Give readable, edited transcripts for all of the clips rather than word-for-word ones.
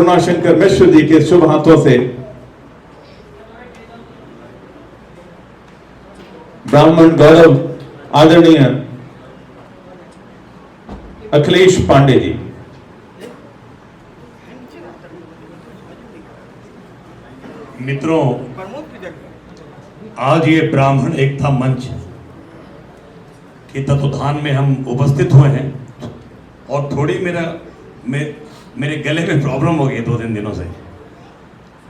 करुणाशंकर मिश्र जी के शुभ हाथों से ब्राह्मण गौरव आदरणीय अखिलेश पांडे जी। मित्रों, आज ये ब्राह्मण एकता मंच के तत्वधान में हम उपस्थित हुए हैं और थोड़ी मेरे गले में प्रॉब्लम हो गई 2-3 दिनों से,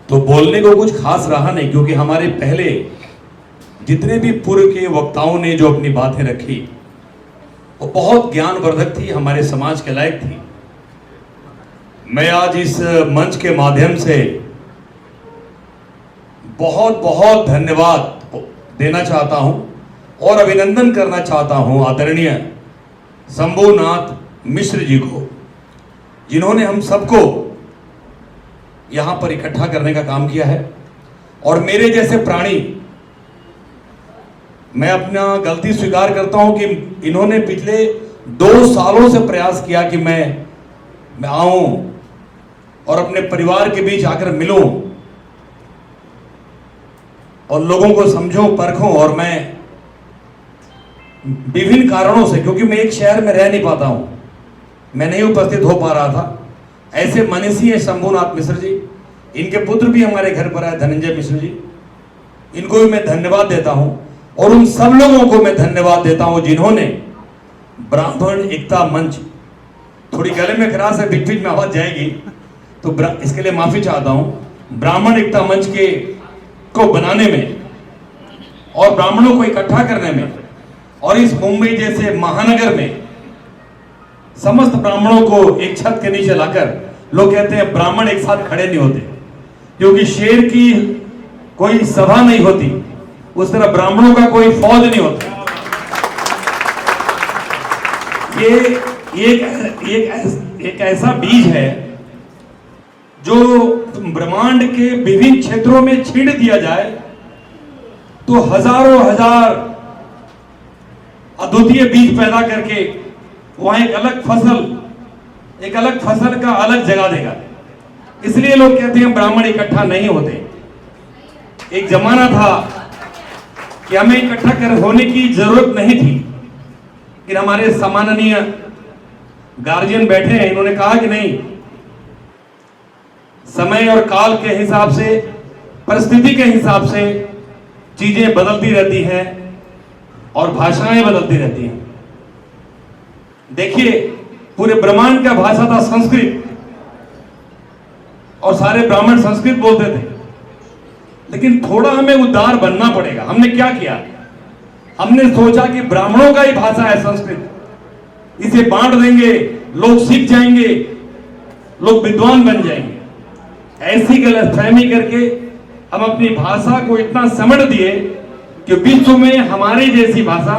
तो बोलने को कुछ खास रहा नहीं, क्योंकि हमारे पहले जितने भी पूर्व के वक्ताओं ने जो अपनी बातें रखी वो बहुत ज्ञानवर्धक थी, हमारे समाज के लायक थी। मैं आज इस मंच के माध्यम से बहुत बहुत धन्यवाद देना चाहता हूं और अभिनंदन करना चाहता हूं आदरणीय शंभुनाथ मिश्र जी को, जिन्होंने हम सबको यहां पर इकट्ठा करने का काम किया है। और मेरे जैसे प्राणी, मैं अपना गलती स्वीकार करता हूं कि इन्होंने पिछले 2 सालों से प्रयास किया कि मैं आऊं और अपने परिवार के बीच आकर मिलूं और लोगों को समझूं, परखूं। और मैं विभिन्न कारणों से, क्योंकि मैं एक शहर में रह नहीं पाता हूं, मैं नहीं उपस्थित हो पा रहा था। ऐसे मनीषी है शंभुनाथ मिश्र जी, इनके पुत्र भी हमारे घर पर आए धनंजय मिश्र जी, इनको भी मैं धन्यवाद देता हूं। और उन सब लोगों को मैं धन्यवाद देता हूं जिन्होंने ब्राह्मण एकता मंच, थोड़ी गले में खराश है, बीच बीच में आवाज जाएगी तो इसके लिए माफी चाहता हूं। ब्राह्मण एकता मंच को बनाने में और ब्राह्मणों को इकट्ठा करने में और इस मुंबई जैसे महानगर में समस्त ब्राह्मणों को एक छत के नीचे लाकर, लोग कहते हैं ब्राह्मण एक साथ खड़े नहीं होते, क्योंकि शेर की कोई सभा नहीं होती, उस तरह ब्राह्मणों का कोई फौज नहीं होता। ये एक ऐसा बीज है जो ब्रह्मांड के विभिन्न क्षेत्रों में छींट दिया जाए तो हजारों हजार अद्वितीय बीज पैदा करके वहां एक अलग फसल का अलग जगह देगा। इसलिए लोग कहते हैं ब्राह्मण इकट्ठा नहीं होते। एक जमाना था कि हमें इकट्ठा होने की जरूरत नहीं थी, लेकिन हमारे सम्माननीय गार्जियन बैठे हैं, इन्होंने कहा कि नहीं, समय और काल के हिसाब से, परिस्थिति के हिसाब से चीजें बदलती रहती हैं और भाषाएं बदलती रहती हैं। देखिए, पूरे ब्रह्मांड का भाषा था संस्कृत और सारे ब्राह्मण संस्कृत बोलते थे, लेकिन थोड़ा हमें उदार बनना पड़ेगा। हमने क्या किया, हमने सोचा कि ब्राह्मणों का ही भाषा है संस्कृत, इसे बांट देंगे, लोग सीख जाएंगे, लोग विद्वान बन जाएंगे। ऐसी गलतफहमी करके हम अपनी भाषा को इतना समझ दिए कि विश्व में हमारी जैसी भाषा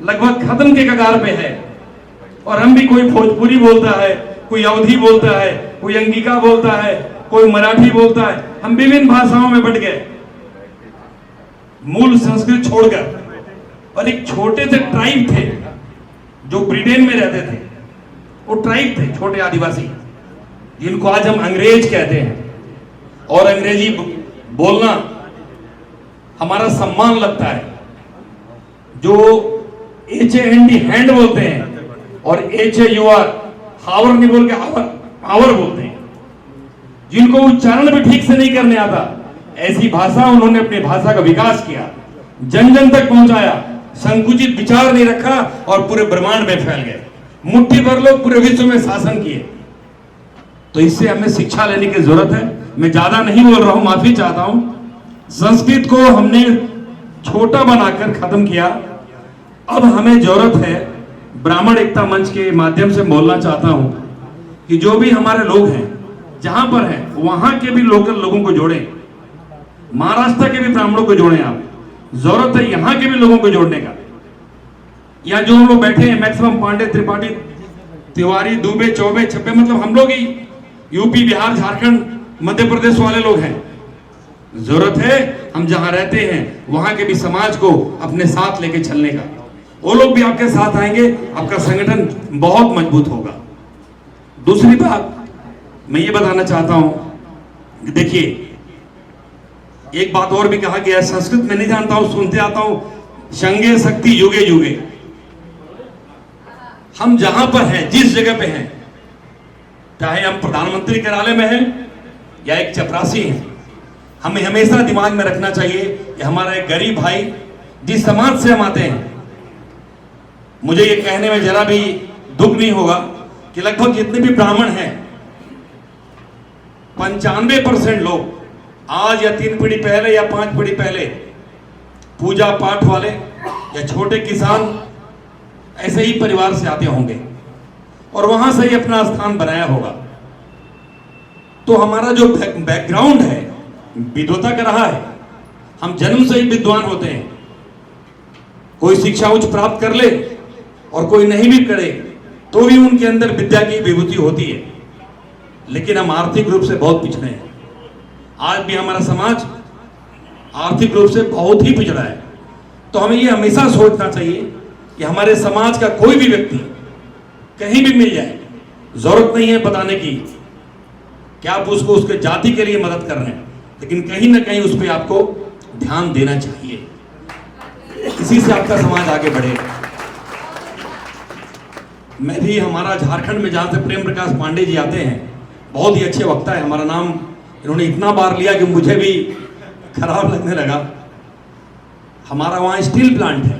लगभग खत्म के कगार पे है। और हम भी, कोई भोजपुरी बोलता है, कोई अवधी बोलता है, कोई अंगिका बोलता है, कोई मराठी बोलता है, हम विभिन्न भाषाओं में बट गए मूल संस्कृत छोड़कर। और एक छोटे से ट्राइब थे जो ब्रिटेन में रहते थे, वो ट्राइब थे छोटे आदिवासी, जिनको आज हम अंग्रेज कहते हैं। और अंग्रेजी बोलना हमारा सम्मान लगता है। जो HAND हैंड बोलते हैं और HAUR हावर नहीं बोल के हावर बोलते हैं, जिनको उच्चारण भी ठीक से नहीं करने आता, ऐसी भाषा उन्होंने अपनी भाषा का विकास किया, जन जन तक पहुंचाया, संकुचित विचार नहीं रखा और पूरे ब्रह्मांड में फैल गए। मुट्ठी भर लोग पूरे विश्व में शासन किए। तो इससे हमें शिक्षा लेने की जरूरत है। मैं ज्यादा नहीं बोल रहा हूं, माफी चाहता हूं। संस्कृत को हमने छोटा बनाकर खत्म किया। अब हमें जरूरत है, ब्राह्मण एकता मंच के माध्यम से बोलना चाहता हूं कि जो भी हमारे लोग हैं, जहां पर हैं, वहां के भी लोकल लोगों को जोड़ें, महाराष्ट्र के भी ब्राह्मणों को जोड़ें। आप, जरूरत है यहां के भी लोगों को जोड़ने का। यहाँ जो हम लोग बैठे हैं, मैक्सिमम पांडे, त्रिपाठी, तिवारी, दुबे, चौबे, छब्बे, मतलब हम लोग ही यूपी, बिहार, झारखंड, मध्य प्रदेश वाले लोग हैं। जरूरत है हम जहां रहते हैं वहां के भी समाज को अपने साथ लेके चलने का। वो लोग भी आपके साथ आएंगे, आपका संगठन बहुत मजबूत होगा। दूसरी बात, मैं ये बताना चाहता हूं कि देखिए, एक बात और भी कहा गया है, संस्कृत में नहीं जानता हूं, सुनते आता हूं, संगे शक्ति युगे युगे। हम जहां पर हैं, जिस जगह पे हैं, चाहे हम प्रधानमंत्री कार्यालय में हैं या एक चपरासी हैं, हमें हमेशा दिमाग में रखना चाहिए कि हमारा एक गरीब भाई जिस समाज से हम आते हैं, मुझे ये कहने में जरा भी दुख नहीं होगा कि लगभग जितने भी ब्राह्मण हैं 95% लोग आज या 3 पीढ़ी पहले या 5 पीढ़ी पहले पूजा पाठ वाले या छोटे किसान ऐसे ही परिवार से आते होंगे और वहां से ही अपना स्थान बनाया होगा। तो हमारा जो बैकग्राउंड है विद्वता का रहा है, हम जन्म से ही विद्वान होते हैं। कोई शिक्षा उच्च प्राप्त कर ले और कोई नहीं भी करे तो भी उनके अंदर विद्या की विभूति होती है, लेकिन हम आर्थिक रूप से बहुत पिछड़े हैं। आज भी हमारा समाज आर्थिक रूप से बहुत ही पिछड़ा है। तो हमें ये हमेशा सोचना चाहिए कि हमारे समाज का कोई भी व्यक्ति कहीं भी मिल जाए, जरूरत नहीं है बताने की कि आप उसको उसके जाति के लिए मदद कर रहे हैं, लेकिन कहीं ना कहीं उस पर आपको ध्यान देना चाहिए। इसी से आपका समाज आगे बढ़ेगा। मैं भी, हमारा झारखंड में जहां से प्रेम प्रकाश पांडे जी आते हैं, बहुत ही अच्छे वक्ता है। हमारा नाम इन्होंने इतना बार लिया कि मुझे भी खराब लगने लगा। हमारा वहां स्टील प्लांट है।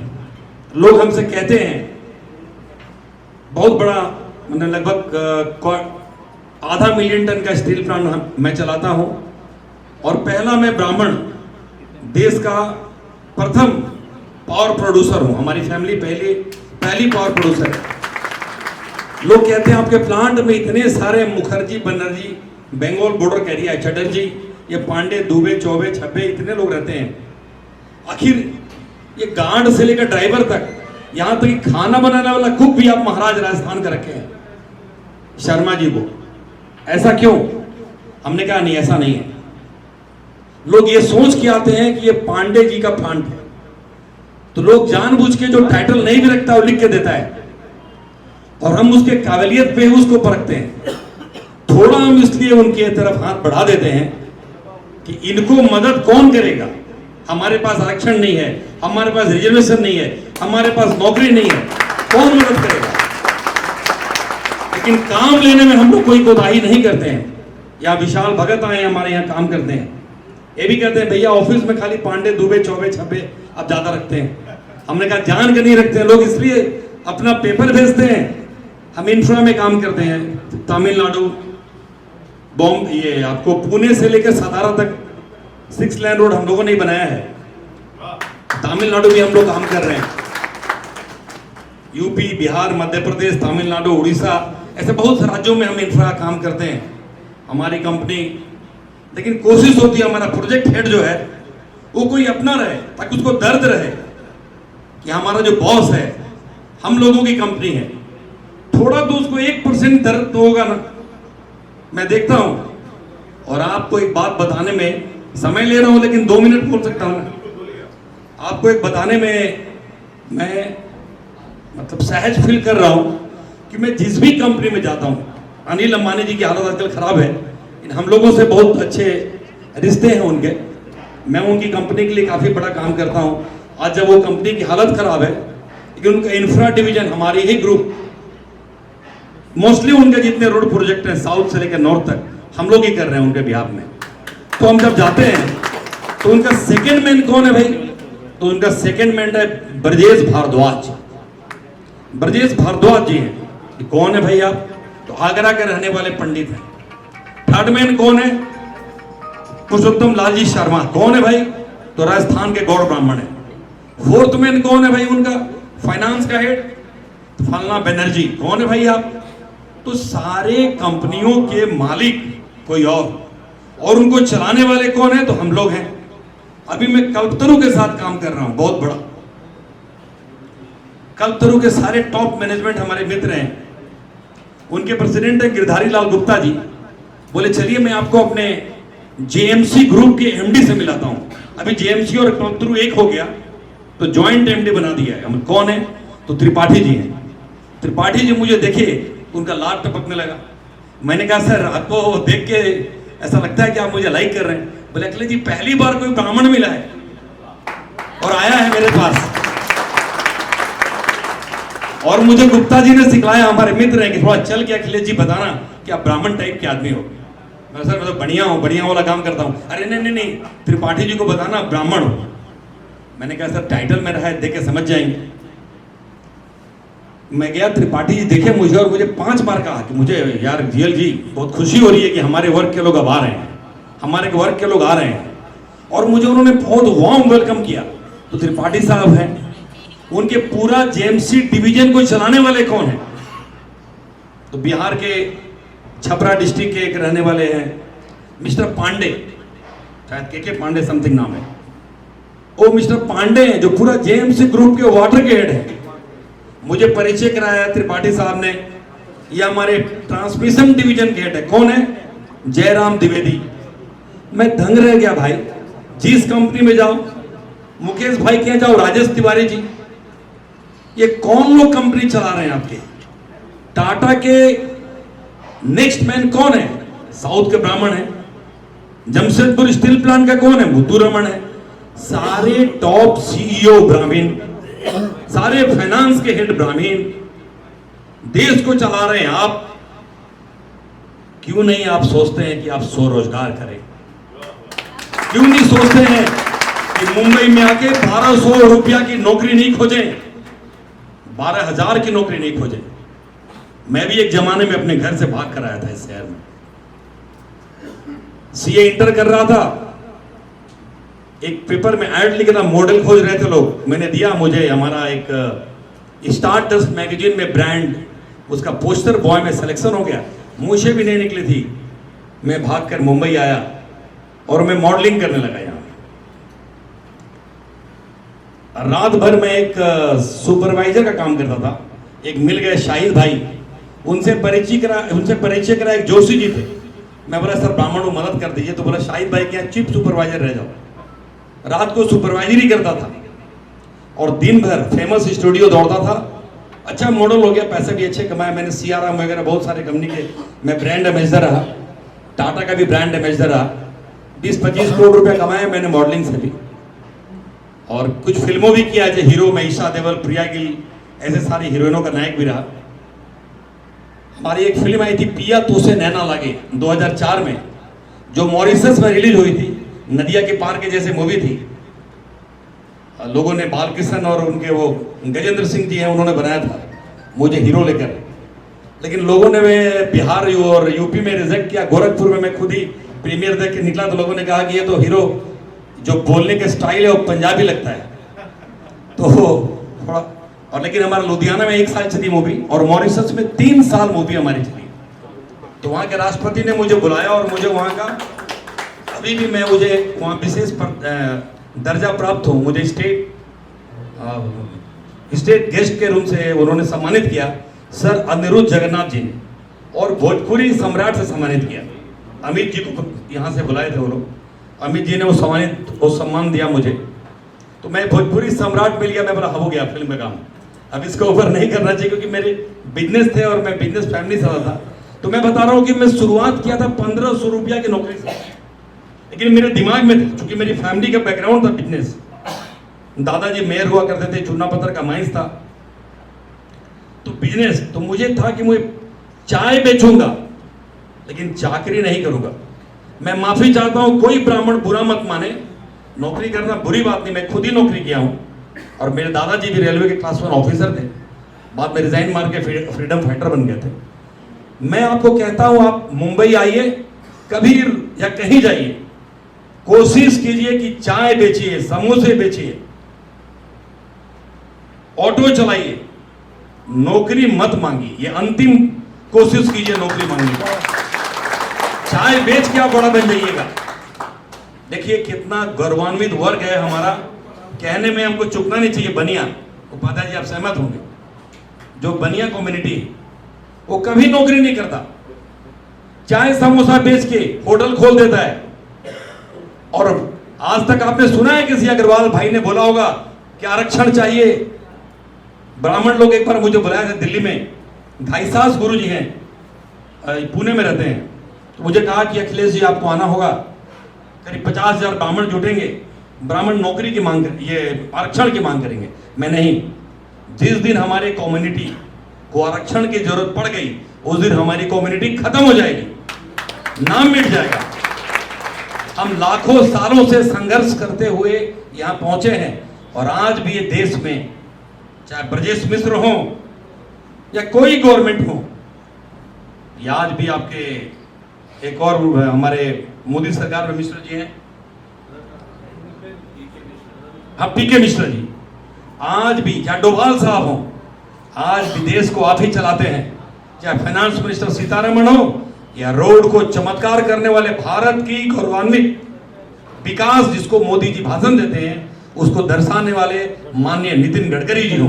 लोग हमसे कहते हैं, बहुत बड़ा, मतलब लगभग 0.5 मिलियन टन का स्टील प्लांट मैं चलाता हूं और पहला मैं ब्राह्मण देश का प्रथम पावर प्रोड्यूसर हूं। हमारी फैमिली पहली पावर प्रोड्यूसर है। लोग कहते हैं आपके प्लांट में इतने सारे मुखर्जी, बनर्जी, बंगाल बॉर्डर एरिया, चटर्जी, ये पांडे, दुबे, चौबे, छब्बे, इतने लोग रहते हैं। आखिर ये गार्ड से लेकर ड्राइवर तक, यहां तक तो खाना बनाने वाला कुक भी आप महाराज राजस्थान का रखे हैं, शर्मा जी को। ऐसा क्यों? हमने कहा नहीं, ऐसा नहीं है। लोग ये सोच के आते हैं कि ये पांडे जी का प्लांट है, तो लोग जानबूझ के जो टाइटल नहीं भी रखता वो लिख के देता है और हम उसके काबिलियत पे उसको परखते हैं। थोड़ा हम इसलिए उनके तरफ हाथ बढ़ा देते हैं कि इनको मदद कौन करेगा। हमारे पास आरक्षण नहीं है, हमारे पास रिजर्वेशन नहीं है, हमारे पास नौकरी नहीं है, कौन मदद करेगा। लेकिन काम लेने में हम लोग कोई कोताही नहीं करते हैं। या विशाल भगत आए हमारे यहाँ काम करते हैं, ये भी कहते हैं भैया ऑफिस में खाली पांडे, दुबे, चौबे, छब्बे आप ज्यादा रखते हैं। हमने कहा जान के नहीं रखते हैं लोग, इसलिए अपना पेपर भेजते हैं। हम इंफ्रा में काम करते हैं, तमिलनाडु, बॉम्बे, ये आपको पुणे से लेकर सतारा तक 6 लेन रोड हम लोगों ने बनाया है। तमिलनाडु भी हम लोग काम कर रहे हैं, यूपी, बिहार, मध्य प्रदेश, तमिलनाडु, उड़ीसा, ऐसे बहुत से राज्यों में हम इंफ्रा काम करते हैं, हमारी कंपनी। लेकिन कोशिश होती है हमारा प्रोजेक्ट हेड जो है वो कोई अपना रहे, ताकि उसको दर्द रहे कि हमारा जो बॉस है, हम लोगों की कंपनी है। थोड़ा तो उसको 1% दर्द तो होगा ना। मैं देखता हूं, और आपको एक बात बताने में समय ले रहा हूं, लेकिन 2 मिनट बोल सकता हूं। आपको एक बताने में मैं मतलब सहज फील कर रहा हूं कि मैं जिस भी कंपनी में जाता हूं, अनिल अंबानी जी की हालत आजकल खराब है, हम लोगों से बहुत अच्छे रिश्ते हैं उनके। मैं उनकी कंपनी के लिए काफी बड़ा काम करता हूं। आज जब वो कंपनी की हालत खराब है, लेकिन उनका इंफ्रा डिवीजन, हमारी ही ग्रुप, मोस्टली उनके जितने रोड प्रोजेक्ट हैं साउथ से लेकर नॉर्थ तक हम लोग ही कर रहे हैं उनके बिहार में। तो हम जब जाते हैं तो उनका सेकंड मैन कौन है भाई? तो उनका सेकंड मैन है ब्रजेश भारद्वाज। ब्रजेश भारद्वाज जी हैं। कौन है भाई आप? तो आगरा के रहने वाले पंडित हैं। थर्ड मैन कौन है? पुरुषोत्तम लाल जी शर्मा। कौन है भाई? तो राजस्थान के गौड़ ब्राह्मण है। फोर्थ मैन कौन है भाई उनका? फाइनेंस का हेड फलना बनर्जी। कौन है भाई आप? तो सारे कंपनियों के मालिक कोई और उनको चलाने वाले कौन है? तो हम लोग हैं। अभी मैं कल्पतरु के साथ काम कर रहा हूं, बहुत बड़ा। कल्पतरु के सारे टॉप मैनेजमेंट हमारे मित्र हैं। उनके प्रेसिडेंट है गिरधारी लाल गुप्ता जी। बोले चलिए मैं आपको अपने जेएमसी ग्रुप के एमडी से मिलाता हूं। अभी जेएमसी और कल्पतरु एक हो गया, तो ज्वाइंट एमडी बना दिया है। हम कौन है? तो त्रिपाठी जी हैं। त्रिपाठी जी मुझे देखे, उनका लाड टपकने लगा। मैंने कहा सर आपको देख के ऐसा लगता है कि आप मुझे लाइक कर रहे हैं। बोले अखिलेश जी पहली बार कोई ब्राह्मण मिला है और आया है मेरे पास, और मुझे गुप्ता जी ने सिखाया, हमारे मित्र हैं, कि थोड़ा चल के अखिलेश जी बताना कि आप ब्राह्मण टाइप के आदमी हो। मैं सर मैं तो बढ़िया हूँ, बढ़िया वाला काम करता हूँ। अरे नहीं नहीं नहीं, त्रिपाठी जी को बताना ब्राह्मण हो। मैंने कहा सर टाइटल मेरा है, देख के समझ जाएंगे। मैं गया, त्रिपाठी जी देखे मुझे और मुझे 5 बार कहा कि मुझे यार जीएल जी बहुत खुशी हो रही है कि हमारे वर्ग के लोग अब आ रहे हैं, हमारे वर्ग के लोग आ रहे हैं। और मुझे उन्होंने बहुत वार्म वेलकम किया। तो त्रिपाठी साहब हैं, उनके पूरा जेएमसी डिवीजन को चलाने वाले कौन है? तो बिहार के छपरा डिस्ट्रिक्ट के एक रहने वाले हैं मिस्टर पांडे, शायद के पांडे समथिंग नाम है। वो मिस्टर पांडे हैं जो पूरा जेएमसी ग्रुप के वाटर के हेड है। मुझे परिचय कराया त्रिपाठी साहब ने। ये हमारे ट्रांसमिशन डिवीजन के हेड है। कौन है? जयराम द्विवेदी। मैं दंग रह गया भाई। जिस कंपनी में जाओ, मुकेश भाई के यहाँ जाओ, राजेश तिवारी जी, ये कौन लोग कंपनी चला रहे हैं आपके? टाटा के नेक्स्ट मैन कौन है? साउथ के ब्राह्मण है। जमशेदपुर स्टील प्लांट का कौन है? मुत्तू रमन है। सारे टॉप सीईओ ब्राह्मण, सारे फाइनेंस के हेड ब्राह्मण, देश को चला रहे हैं आप। क्यों नहीं आप सोचते हैं कि आप स्वरोजगार करें? क्यों नहीं सोचते हैं कि मुंबई में आके 1200 रुपया की नौकरी नहीं खोजें, 12,000 की नौकरी नहीं खोजें? मैं भी एक जमाने में अपने घर से भाग कर आया था इस शहर में। सीए इंटर कर रहा था, एक पेपर में ऐड लिखा था, मॉडल खोज रहे थे लोग। मैंने दिया, मुझे हमारा एक स्टारडस्ट मैगजीन में ब्रांड, उसका पोस्टर बॉय में सिलेक्शन हो गया। मुझे भी नहीं निकली थी। मैं भागकर मुंबई आया और मैं मॉडलिंग करने लगा यहाँ। रात भर मैं एक सुपरवाइजर का काम करता था। एक मिल गए शाहिद भाई, उनसे परिचय करा एक जोशी जी थे। मैं बोला सर ब्राह्मण को मदद कर दीजिए। तो बोला शाहिद भाई के यहाँ चीफ सुपरवाइजर रह जाओ। रात को सुपरवाइजरी करता था और दिन भर फेमस स्टूडियो दौड़ता था। अच्छा मॉडल हो गया, पैसे भी अच्छे कमाए। मैंने सीआरएम वगैरह बहुत सारे कंपनी के मैं ब्रांड एम्बेसडर रहा, टाटा का भी ब्रांड एम्बेसडर रहा। 20-25 करोड़ रुपया कमाए मैंने मॉडलिंग से भी, और कुछ फिल्मों भी किया, जैसे हीरो में ईशा देवल, प्रिया गिल, ऐसे सारी हीरोइनों का नायक भी रहा। हमारी एक फिल्म आई थी पिया तो से नैना लागे 2004 में, जो मॉरिशस में रिलीज हुई थी। नदिया के पार के जैसे मूवी थी। लोगों ने, बालकृष्ण और उनके वो गजेंद्र सिंह जी हैं, उन्होंने बनाया था मुझे हीरो लेकर। लेकिन लोगों ने बिहार और यूपी में रिजेक्ट किया। गोरखपुर में मैं खुद ही प्रीमियर देख के निकला तो लोगों ने कहा कि ये तो हीरो जो बोलने के स्टाइल है वो पंजाबी लगता है। तो थोड़ा, और लेकिन हमारा लुधियाना में 1 साल चली मूवी और मॉरिशस में 3 साल मूवी हमारी चली। तो वहाँ के राष्ट्रपति ने मुझे बुलाया और मुझे वहाँ का, अभी भी मैं, मुझे वहाँ विशेष दर्जा प्राप्त हूँ। मुझे स्टेट गेस्ट के रूम से उन्होंने सम्मानित किया सर अनिरुद्ध जगन्नाथ जी ने, और भोजपुरी सम्राट से सम्मानित किया। अमित जी को यहाँ से बुलाए थे वो लोग, अमित जी ने वो सम्मान दिया मुझे। तो मैं भोजपुरी सम्राट मिल गया। मैं बोला हो गया फिल्म में काम, अब इसको ऊपर नहीं करना चाहिए, क्योंकि मेरे बिजनेस थे और मैं बिजनेस फैमिली से रहा था। तो मैं बता रहा हूँ कि मैं शुरुआत किया था 1500 रुपया की नौकरी से, लेकिन मेरे दिमाग में था, चूंकि मेरी फैमिली का बैकग्राउंड था बिजनेस, दादाजी मेयर हुआ करते थे, चूना पत्थर का माइंस था, तो बिजनेस, तो मुझे था कि मैं चाय बेचूंगा लेकिन चाकरी नहीं करूंगा। मैं माफी चाहता हूं, कोई ब्राह्मण बुरा मत माने, नौकरी करना बुरी बात नहीं, मैं खुद ही नौकरी किया हूं। और मेरे दादाजी भी रेलवे के क्लास 1 ऑफिसर थे, बाद में रिजाइन मार के फ्रीडम फाइटर बन गए थे। मैं आपको कहता हूं, आप मुंबई आइए कभी या कहीं जाइए, कोशिश कीजिए कि चाय बेचिए, समोसे बेचिए, ऑटो चलाइए, नौकरी मत मांगिए। ये अंतिम कोशिश कीजिए नौकरी मांगने की। चाय बेच के आप बड़ा बन जाइएगा। देखिए कितना गौरवान्वित वर्ग है हमारा, कहने में हमको चुकना नहीं चाहिए। बनिया, उपाध्याय जी आप सहमत होंगे, जो बनिया कम्युनिटी वो कभी नौकरी नहीं करता, चाय समोसा बेच के होटल खोल देता है। और आज तक आपने सुना है किसी अग्रवाल भाई ने बोला होगा कि आरक्षण चाहिए? ब्राह्मण लोग एक बार मुझे बुलाया था दिल्ली में, घाईसास गुरु जी हैं, पुणे में रहते हैं, तो मुझे कहा कि अखिलेश जी आपको आना होगा, करीब 50,000 ब्राह्मण जुटेंगे, ब्राह्मण नौकरी की मांग ये आरक्षण की मांग करेंगे। मैं नहीं, जिस दिन हमारे कम्युनिटी को आरक्षण की जरूरत पड़ गई उस दिन हमारी कम्युनिटी खत्म हो जाएगी, नाम मिट जाएगा। हम लाखों सालों से संघर्ष करते हुए यहां पहुंचे हैं और आज भी ये देश में चाहे ब्रजेश मिश्र हो या कोई गवर्नमेंट हो, या आज भी आपके एक और हमारे मोदी सरकार में मिश्र जी हैं, हाँ पीके मिश्रा जी, आज भी चाहे डोभाल साहब हो, आज भी देश को आप ही चलाते हैं। चाहे फाइनेंस मिनिस्टर सीतारमण हो या रोड को चमत्कार करने वाले भारत की गौरवान्वित विकास जिसको मोदी जी भाषण देते हैं उसको दर्शाने वाले माननीय नितिन गडकरी जी हो,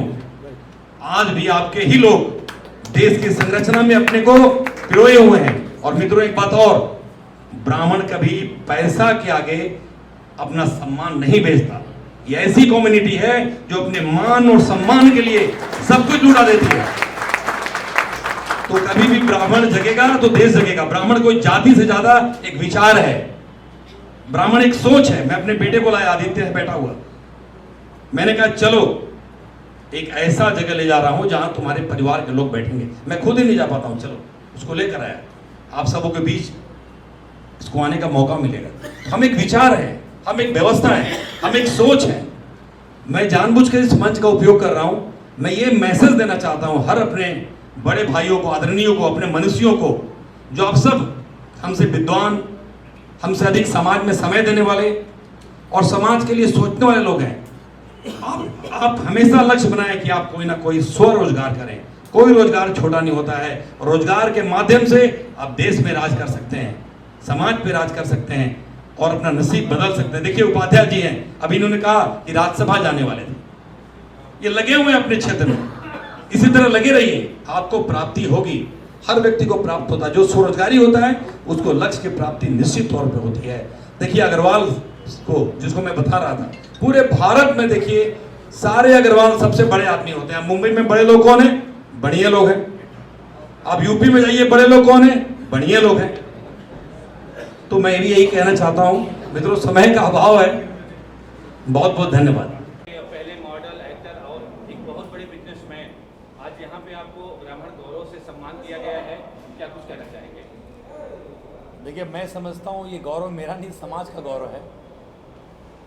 आज भी आपके ही लोग देश की संरचना में अपने को पिरोए हुए हैं। और मित्रों एक बात और, ब्राह्मण कभी पैसा के आगे अपना सम्मान नहीं बेचता। ये ऐसी कम्युनिटी है जो अपने मान और सम्मान के लिए सब कुछ लुटा देती है। तो कभी भी ब्राह्मण जगेगा तो देश जगेगा। ब्राह्मण कोई जाति से ज्यादा एक विचार है, ब्राह्मण एक सोच है। मैं अपने बेटे को लाया, आदित्य है बैठा हुआ, मैंने कहा चलो एक ऐसा जगह ले जा रहा हूं जहां तुम्हारे परिवार के लोग बैठेंगे। मैं खुद ही नहीं जा पाता हूं, चलो उसको लेकर आया। आप सबों के बीच इसको आने का मौका मिलेगा। हम एक विचार है, हम एक व्यवस्था है, हम एक सोच है। मैं जानबूझकर इस मंच का उपयोग कर रहा हूं। मैं ये मैसेज देना चाहता हूं हर अपने बड़े भाइयों को, आदरणीयों को, अपने मनुष्यों को, जो आप सब हमसे विद्वान, हमसे अधिक समाज में समय देने वाले और समाज के लिए सोचने वाले लोग हैं। आप हमेशा लक्ष्य बनाएं कि आप कोई ना कोई स्वरोजगार करें। कोई रोजगार छोटा नहीं होता है। रोजगार के माध्यम से आप देश में राज कर सकते हैं, समाज पे राज कर सकते हैं और अपना नसीब बदल सकते हैं। देखिए उपाध्याय जी हैं, अभी इन्होंने कहा कि राज्यसभा जाने वाले थे, ये लगे हुए हैं अपने क्षेत्र में। इसी तरह लगे रहिए, आपको प्राप्ति होगी। हर व्यक्ति को प्राप्त होता है, जो स्वरोजगारी होता है उसको लक्ष्य की प्राप्ति निश्चित तौर पे होती है। देखिए अग्रवाल को, जिसको मैं बता रहा था, पूरे भारत में देखिए सारे अग्रवाल सबसे बड़े आदमी होते हैं। मुंबई में बड़े लोग कौन है? बढ़िया लोग हैं। आप यूपी में जाइए, बड़े लोग कौन है? बढ़िया लोग हैं। तो मैं भी यही कहना चाहता हूं मित्रों, समय का अभाव है। बहुत बहुत धन्यवाद। पहले मॉडल, एक्टर और एक बहुत बड़े बिजनेसमैन, आज यहाँ पे आपको ब्राह्मण गौरव से सम्मान दिया गया है, क्या कुछ कहना चाहेंगे? देखिए, मैं समझता हूँ ये गौरव मेरा नहीं, समाज का गौरव है।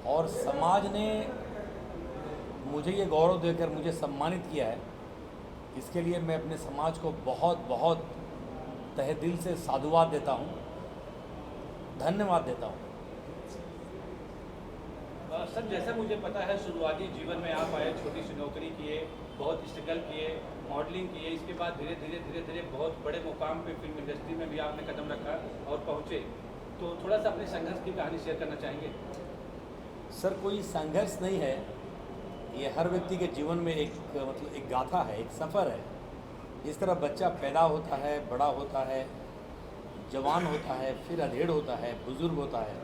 और समाज ने मुझे ये गौरव देकर मुझे सम्मानित किया है। इसके लिए मैं अपने समाज को बहुत बहुत तहे दिल से साधुवाद देता हूँ, धन्यवाद देता हूँ। सर, जैसा मुझे पता है शुरुआती जीवन में आप आए, छोटी सी नौकरी किए, बहुत स्ट्रगल किए, मॉडलिंग किए, इसके बाद धीरे धीरे बहुत बड़े मुकाम पे फिल्म इंडस्ट्री में भी आपने कदम रखा और पहुँचे। तो थोड़ा सा अपने संघर्ष की कहानी शेयर करना चाहेंगे? सर, कोई संघर्ष नहीं है, ये हर व्यक्ति के जीवन में एक मतलब एक गाथा है, एक सफ़र है। इस तरह बच्चा पैदा होता है, बड़ा होता है, जवान होता है, फिर अधेड़ होता है, बुजुर्ग होता है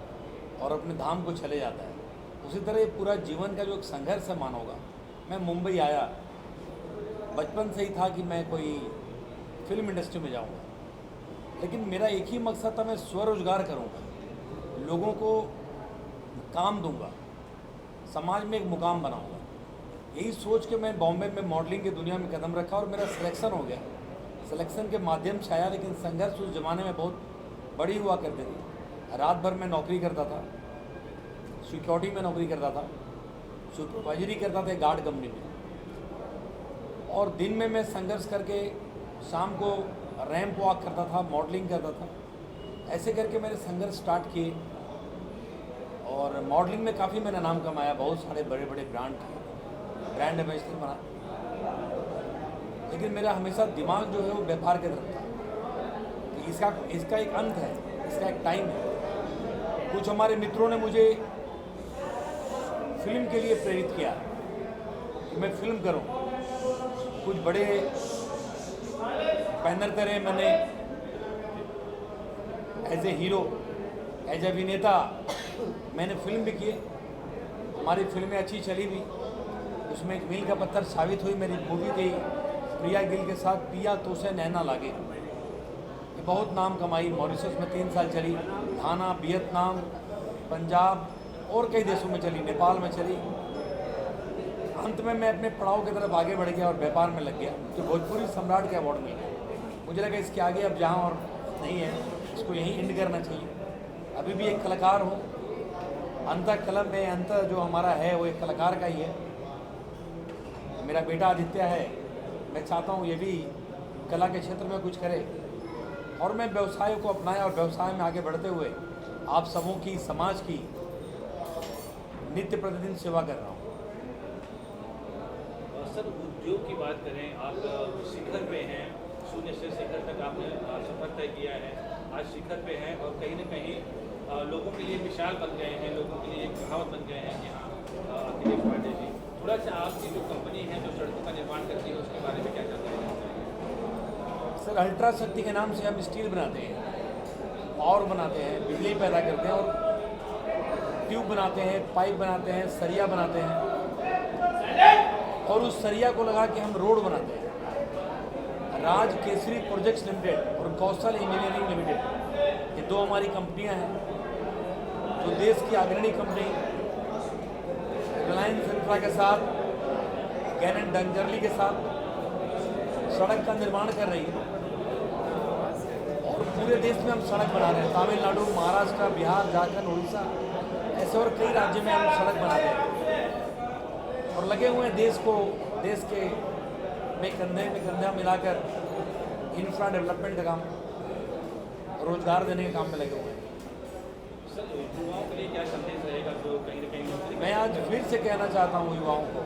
और अपने धाम को चले जाता है। उसी तरह पूरा जीवन का जो एक संघर्ष है मानव का। मैं मुंबई आया, बचपन से ही था कि मैं कोई फिल्म इंडस्ट्री में जाऊंगा, लेकिन मेरा एक ही मकसद था, मैं स्वरोजगार करूंगा, लोगों को काम दूंगा, समाज में एक मुकाम बनाऊंगा। यही सोच के मैं बॉम्बे में मॉडलिंग की दुनिया में कदम रखा और मेरा सिलेक्शन हो गया। सिलेक्शन के माध्यम से आया, लेकिन संघर्ष उस ज़माने में बहुत बड़ी हुआ करती थी। रात भर मैं नौकरी करता था, सिक्योरिटी में नौकरी करता था, सुपरवाइजरी करता था गार्ड कंपनी में, और दिन में मैं संघर्ष करके शाम को रैंप वॉक करता था, मॉडलिंग करता था। ऐसे करके मैंने संघर्ष स्टार्ट किए और मॉडलिंग में काफ़ी मैंने नाम कमाया, बहुत सारे बड़े बड़े ब्रांड एम्बेसडर बना। लेकिन मेरा हमेशा दिमाग जो है वो व्यापार की तरफ था कि इसका एक अंत है, इसका एक टाइम है। कुछ हमारे मित्रों ने मुझे फिल्म के लिए प्रेरित किया कि मैं फिल्म करूं। कुछ बड़े बैनर करे, मैंने as a hero, as a अभिनेता मैंने फिल्म भी की। हमारी फिल्में अच्छी चली भी, उसमें एक मील का पत्थर साबित हुई मेरी मूवी गई प्रिया गिल के साथ, पिया तो से नैना लागे। ये बहुत नाम कमाई। मॉरिशस में 3 साल चली, घाना, वियतनाम, पंजाब और कई देशों में चली, नेपाल में चली। अंत में मैं अपने पड़ाव की तरफ आगे बढ़ गया और व्यापार में लग गया। तो भोजपुरी सम्राट का अवार्ड मिल गया। मुझे लगा इसके आगे अब जहाँ और नहीं है, इसको यहीं एंड करना चाहिए। अभी भी एक कलाकार हूँ, अंत कलम में अंत जो हमारा है वो एक कलाकार का ही है। मेरा बेटा आदित्य है, मैं चाहता हूँ ये भी कला के क्षेत्र में कुछ करे और मैं व्यवसाय को अपनाए और व्यवसाय में आगे बढ़ते हुए आप सबों की, समाज की नित्य प्रतिदिन सेवा कर रहा हूँ। सर उद्योग की बात करें, आप शिखर पे हैं, शून्य से शिखर तक आपने सफर तय किया है। आज शिखर पे हैं और कहीं न कहीं लोगों के लिए मिसाल बन गए हैं, लोगों के लिए एक कहावत बन गए हैं कि हाँ अखिलेश पांडे जी। थोड़ा सा आपकी जो कंपनी है जो सड़कों का निर्माण करती है उसके बारे में क्या जानते हैं? सर अल्ट्रा शक्ति के नाम से हम स्टील बनाते हैं और बनाते हैं, बिजली पैदा करते हैं और ट्यूब बनाते हैं, पाइप बनाते हैं, सरिया बनाते हैं और उस सरिया को लगा के हम रोड बनाते हैं। राज केसरी प्रोजेक्ट्स लिमिटेड और कौशल इंजीनियरिंग लिमिटेड, ये 2 हमारी कंपनियां हैं जो देश की अग्रणी कंपनी रिलायंस इंफ्रा के साथ, कैनन डंजरली के साथ सड़क का निर्माण कर रही है और पूरे देश में हम सड़क बना रहे हैं। तमिलनाडु, महाराष्ट्र, बिहार, झारखंड, उड़ीसा, ऐसे और कई राज्यों में हम सड़क बना रहे हैं और लगे हुए हैं देश के में कंधे में कंधा मिलाकर इंफ्रा डेवलपमेंट का काम, रोजगार देने के काम में लगे हुए हैं। सर युवाओं के लिए क्या संदेश रहेगा जो कहीं न कहीं मैं आज फिर से कहना चाहता हूँ युवाओं को,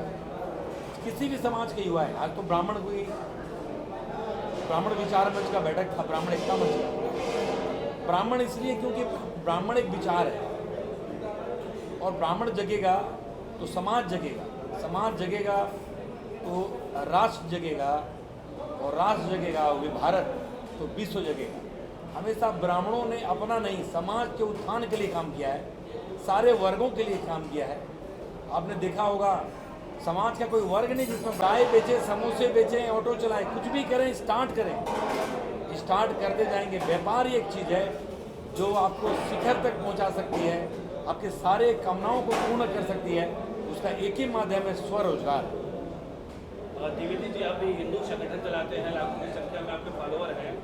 किसी भी समाज के युवा है, आज तो ब्राह्मण विचार मंच का बैठक था, ब्राह्मण एकता मंच का। ब्राह्मण इसलिए क्योंकि ब्राह्मण एक विचार है और ब्राह्मण जगेगा तो समाज जगेगा, समाज जगेगा तो राष्ट्र जगेगा और राष्ट्र जगेगा वो भारत तो विश्व जगेगा। हमेशा ब्राह्मणों ने अपना नहीं, समाज के उत्थान के लिए काम किया है, सारे वर्गों के लिए काम किया है। आपने देखा होगा समाज का कोई वर्ग नहीं जिसमें चाय बेचे, समोसे बेचें, ऑटो चलाएं, कुछ भी करें, स्टार्ट करें, स्टार्ट करते जाएंगे। व्यापार ही एक चीज़ है जो आपको शिखर तक पहुंचा सकती है, आपके सारे कामनाओं को पूर्ण कर सकती है। उसका एक ही माध्यम है स्वरोजगार। द्विवेदी जी आप भी हिंदू संगठन चलाते हैं, लाखों की संख्या में आपके फॉलोअर हैं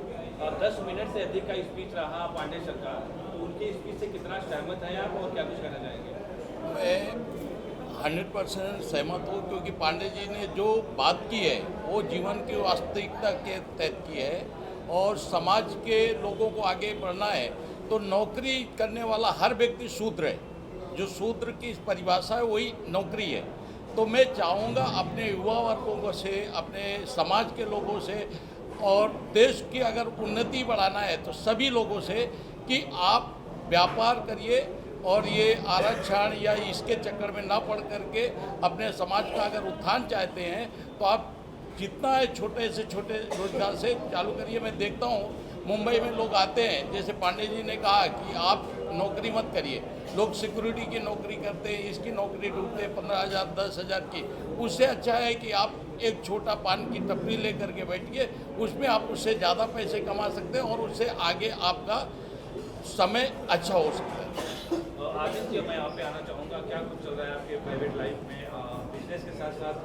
और 10 मिनट से अधिक का स्पीच रहा पांडे सर का, तो उनकी स्पीच से कितना सहमत हैं आप और क्या कुछ कहना चाहेंगे? मैं 100% सहमत हूँ क्योंकि पांडे जी ने जो बात की है वो जीवन की वास्तविकता के तहत की है और समाज के लोगों को आगे बढ़ना है तो नौकरी करने वाला हर व्यक्ति शूद्र है। जो शूद्र की परिभाषा है वही नौकरी है। तो मैं चाहूँगा अपने युवा वर्गों से, अपने समाज के लोगों से और देश की अगर उन्नति बढ़ाना है तो सभी लोगों से कि आप व्यापार करिए और ये आरक्षण या इसके चक्कर में ना पड़ करके अपने समाज का अगर उत्थान चाहते हैं तो आप जितना है छोटे से छोटे रोजगार से चालू करिए। मैं देखता हूँ मुंबई में लोग आते हैं, जैसे पांडे जी ने कहा कि आप नौकरी मत करिए, लोग सिक्योरिटी की नौकरी करते हैं, इसकी नौकरी ढूंढते हैं 15,000 10,000 की। उससे अच्छा है कि आप एक छोटा पान की टपरी ले करके बैठिए, उसमें आप उससे ज़्यादा पैसे कमा सकते हैं और उससे आगे आपका समय अच्छा हो सकता है। आदित्य, मैं यहाँ पे आना चाहूँगा, क्या कुछ चल रहा है आपके प्राइवेट लाइफ में? बिजनेस के साथ साथ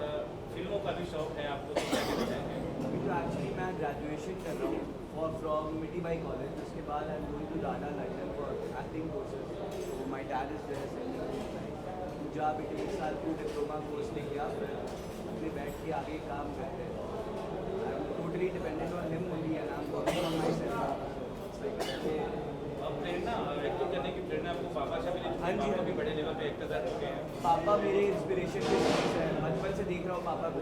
फिल्मों का भी शौक है आपको, तो क्या कहना चाहेंगे? तो एक्चुअली मैं ग्रेजुएशन कर रहा हूँ और फ्रॉम मिटी बाई कॉलेज। उसके बाद I am going to data London for acting courses. तो माय डैड इज देयर। मुझे आप 1 साल को डिप्लोमा कोर्स ले गया, फिर अपने बैठ के आगे काम करते हैं। I am totally dependent on him only and I am working on my self. Prerna acting करने की प्रेरणा आपको पापा से मिली? हाँ जी, पापा भी बड़े लेवल पे एक्टर रह चुके हैं। पापा मेरे इंस्पिरेशन के सोर्स हैं। बचपन से देख रहा हूँ पापा को,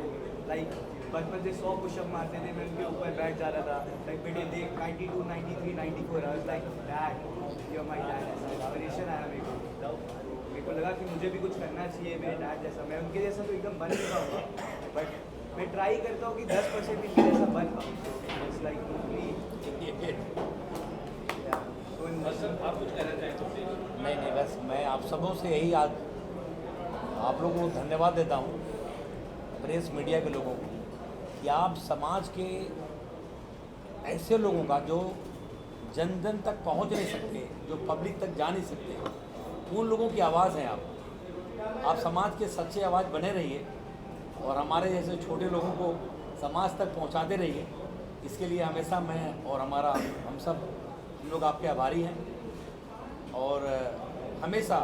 लाइक बचपन से 100 पुशअप मारते थे, मैं उनके ऊपर बैठ जा रहा था। लाइक बेटे देख 92, 93, 94 hours, like dad you are my dad. Inspiration आया मेरे को लगा कि मुझे भी कुछ करना चाहिए मेरे डैड जैसा। मैं उनके जैसा तो एकदम बन नहीं पाऊँगा, बट मैं ट्राई करता हूँ कि 10% इनके जैसा बन पाऊँ। इट्स लाइक सर आप कुछ कहना चाहें तो प्लीज। नहीं, बस मैं आप सबों से यही आज आप लोगों को धन्यवाद देता हूँ, प्रेस मीडिया के लोगों को, कि आप समाज के ऐसे लोगों का जो जन जन तक पहुंच नहीं सकते, जो पब्लिक तक जा नहीं सकते, उन लोगों की आवाज़ हैं आप समाज के सच्चे आवाज़ बने रहिए और हमारे जैसे छोटे लोगों को समाज तक पहुंचाते रहिए। इसके लिए हमेशा मैं और हम लोग आपके आभारी हैं और हमेशा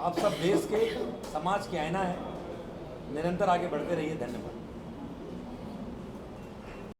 आप सब देश के समाज के आईना हैं। निरंतर आगे बढ़ते रहिए। धन्यवाद।